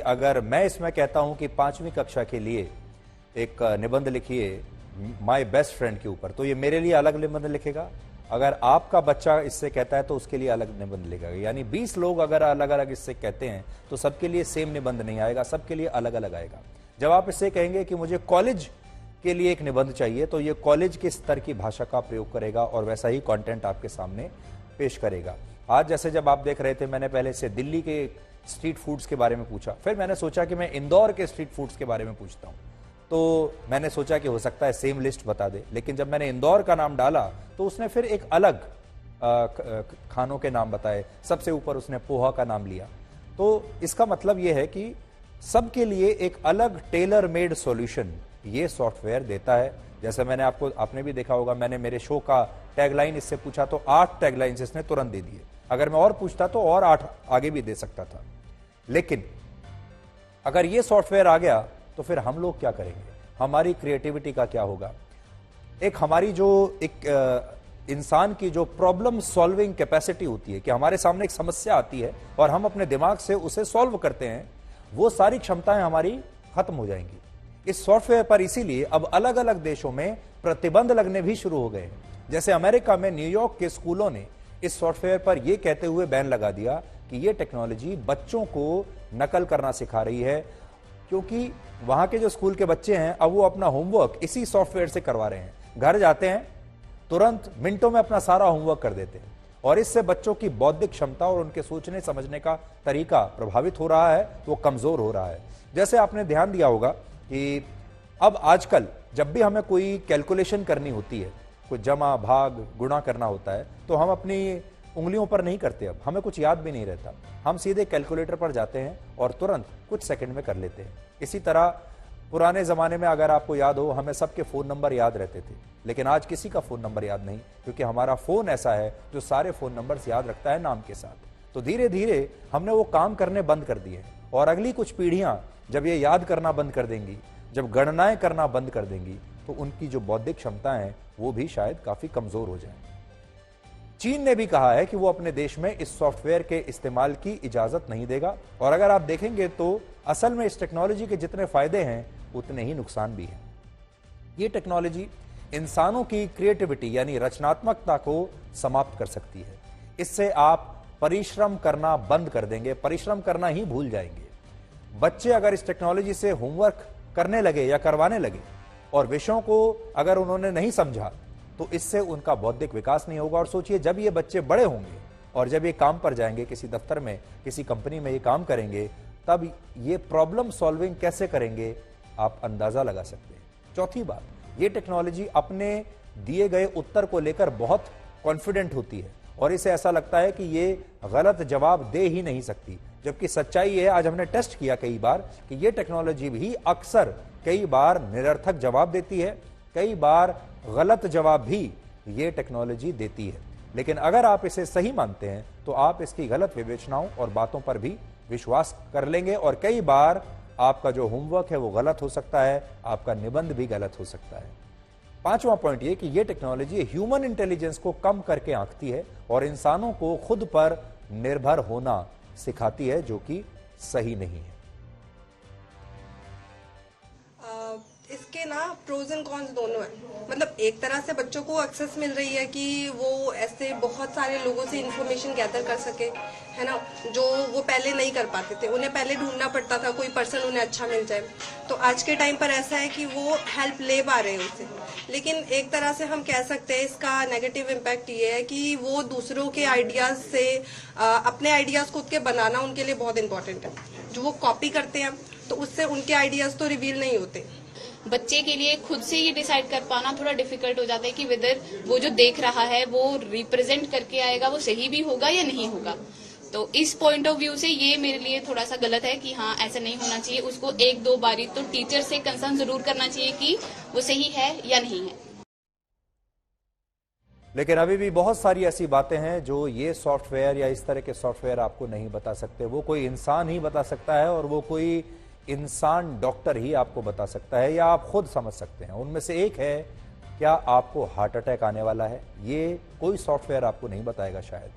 अगर मैं इसमें कहता हूं कि 5वीं कक्षा के लिए एक निबंध लिखिए माय बेस्ट फ्रेंड के ऊपर, तो ये मेरे लिए अलग निबंध लिखेगा। अगर आपका बच्चा इससे कहता है तो उसके लिए अलग निबंध लिखेगा। यानी 20 लोग अगर अलग अलग इससे कहते हैं तो सबके लिए सेम निबंध नहीं आएगा, सबके लिए अलग अलग आएगा। जब आप इससे कहेंगे कि मुझे कॉलेज के लिए एक निबंध चाहिए, तो ये कॉलेज के स्तर की भाषा का प्रयोग करेगा और वैसा ही कंटेंट आपके सामने पेश करेगा। आज जैसे जब आप देख रहे थे, मैंने पहले से दिल्ली के स्ट्रीट फूड्स के बारे में पूछा, फिर मैंने सोचा कि मैं इंदौर के स्ट्रीट फूड्स के बारे में पूछता हूं, तो मैंने सोचा कि हो सकता है सेम लिस्ट बता दे। लेकिन जब मैंने इंदौर का नाम डाला तो उसने फिर एक अलग खानों के नाम बताए, सबसे ऊपर उसने पोहा का नाम लिया। तो इसका मतलब यह है कि सबके लिए एक अलग टेलर मेड सॉल्यूशन ये सॉफ्टवेयर देता है। जैसे आपने भी देखा होगा, मैंने मेरे शो का टैगलाइन इससे पूछा तो 8 टैगलाइंस इसने तुरंत दे दिए। अगर मैं और पूछता तो और 8 आगे भी दे सकता था। लेकिन अगर ये सॉफ्टवेयर आ गया तो फिर हम लोग क्या करेंगे? हमारी क्रिएटिविटी का क्या होगा? एक हमारी जो इंसान की जो प्रॉब्लम सॉल्विंग कैपेसिटी होती है कि हमारे सामने एक समस्या आती है और हम अपने दिमाग से उसे सॉल्व करते हैं, वो सारी क्षमताएं हमारी खत्म हो जाएंगी इस सॉफ्टवेयर पर। इसीलिए अब अलग अलग देशों में प्रतिबंध लगने भी शुरू हो गए हैं। जैसे अमेरिका में न्यूयॉर्क के स्कूलों ने इस सॉफ्टवेयर पर यह कहते हुए बैन लगा दिया कि यह टेक्नोलॉजी बच्चों को नकल करना सिखा रही है, क्योंकि वहां के जो स्कूल के बच्चे हैं अब वो अपना होमवर्क इसी सॉफ्टवेयर से करवा रहे हैं। घर जाते हैं, तुरंत मिनटों में अपना सारा होमवर्क कर देते हैं और इससे बच्चों की बौद्धिक क्षमता और उनके सोचने समझने का तरीका प्रभावित हो रहा है, वो कमजोर हो रहा है। जैसे आपने ध्यान दिया होगा कि अब आजकल जब भी हमें कोई कैलकुलेशन करनी होती है, कोई जमा भाग गुणा करना होता है, तो हम अपनी उंगलियों पर नहीं करते। अब हमें कुछ याद भी नहीं रहता, हम सीधे कैलकुलेटर पर जाते हैं और तुरंत कुछ सेकंड में कर लेते हैं। इसी तरह पुराने जमाने में अगर आपको याद हो, हमें सबके फोन नंबर याद रहते थे, लेकिन आज किसी का फोन नंबर याद नहीं, क्योंकि हमारा फोन ऐसा है जो सारे फोन नंबर्स याद रखता है नाम के साथ। तो धीरे धीरे हमने वो काम करने बंद कर दिए और अगली कुछ पीढ़ियां जब ये याद करना बंद कर देंगी, जब गणनाएं करना बंद कर देंगी, तो उनकी जो बौद्धिक क्षमताएं हैं वो भी शायद काफी कमजोर हो जाएं। चीन ने भी कहा है कि वो अपने देश में इस सॉफ्टवेयर के इस्तेमाल की इजाजत नहीं देगा। और अगर आप देखेंगे तो असल में इस टेक्नोलॉजी के जितने फायदे हैं उतने ही नुकसान भी हैं। ये टेक्नोलॉजी इंसानों की क्रिएटिविटी यानी रचनात्मकता को समाप्त कर सकती है। इससे आप परिश्रम करना बंद कर देंगे, परिश्रम करना ही भूल जाएंगे। बच्चे अगर इस टेक्नोलॉजी से होमवर्क करने लगे या करवाने लगे और विषयों को अगर उन्होंने नहीं समझा, तो इससे उनका बौद्धिक विकास नहीं होगा। और सोचिए, जब ये बच्चे बड़े होंगे और जब ये काम पर जाएंगे, किसी दफ्तर में, किसी कंपनी में ये काम करेंगे, तब ये प्रॉब्लम सॉल्विंग कैसे करेंगे आप अंदाजा लगा सकते हैं। चौथी बात, ये टेक्नोलॉजी अपने दिए गए उत्तर को लेकर बहुत कॉन्फिडेंट होती है और इसे ऐसा लगता है कि ये गलत जवाब दे ही नहीं सकती, जबकि सच्चाई है, आज हमने टेस्ट किया कई बार, कि ये टेक्नोलॉजी भी अक्सर कई बार निरर्थक जवाब देती है, कई बार गलत जवाब भी ये टेक्नोलॉजी देती है। लेकिन अगर आप इसे सही मानते हैं तो आप इसकी गलत विवेचनाओं और बातों पर भी विश्वास कर लेंगे और कई बार आपका जो होमवर्क है वो गलत हो सकता है, आपका निबंध भी गलत हो सकता है। पांचवा पॉइंट ये कि ये टेक्नोलॉजी ह्यूमन इंटेलिजेंस को कम करके आंकती है और इंसानों को खुद पर निर्भर होना सिखाती है, जो कि सही नहीं है। इसके ना प्रोज एंड कॉन्स दोनों है। मतलब एक तरह से बच्चों को एक्सेस मिल रही है कि वो ऐसे बहुत सारे लोगों से इंफॉर्मेशन गैदर कर सके, है ना, जो वो पहले नहीं कर पाते थे। उन्हें पहले ढूंढना पड़ता था कोई पर्सन उन्हें अच्छा मिल जाए। तो आज के टाइम पर ऐसा है कि वो हेल्प ले पा रहे हैं उससे। लेकिन एक तरह से हम कह सकते हैं इसका नेगेटिव इम्पैक्ट ये है कि वो दूसरों के आइडियाज से अपने आइडियाज खुद के बनाना उनके लिए बहुत इंपॉर्टेंट है। जो वो कॉपी करते हैं तो उससे उनके आइडियाज तो रिवील नहीं होते। बच्चे के लिए खुद से ये डिसाइड कर पाना थोड़ा डिफिकल्ट हो जाता है कि वेदर वो जो देख रहा है वो रिप्रेजेंट करके आएगा, वो सही भी होगा या नहीं होगा। तो इस पॉइंट ऑफ व्यू से ये मेरे लिए थोड़ा सा गलत है कि हाँ, ऐसा नहीं होना चाहिए। उसको एक दो बारी तो टीचर से कंसर्न जरूर करना चाहिए कि वो सही है या नहीं है। लेकिन अभी भी बहुत सारी ऐसी बातें हैं जो ये सॉफ्टवेयर या इस तरह के सॉफ्टवेयर आपको नहीं बता सकते। वो कोई इंसान ही बता सकता है और वो कोई इंसान डॉक्टर ही आपको बता सकता है या आप खुद समझ सकते हैं। उनमें से एक है, क्या आपको हार्ट अटैक आने वाला है? ये कोई सॉफ्टवेयर आपको नहीं बताएगा शायद।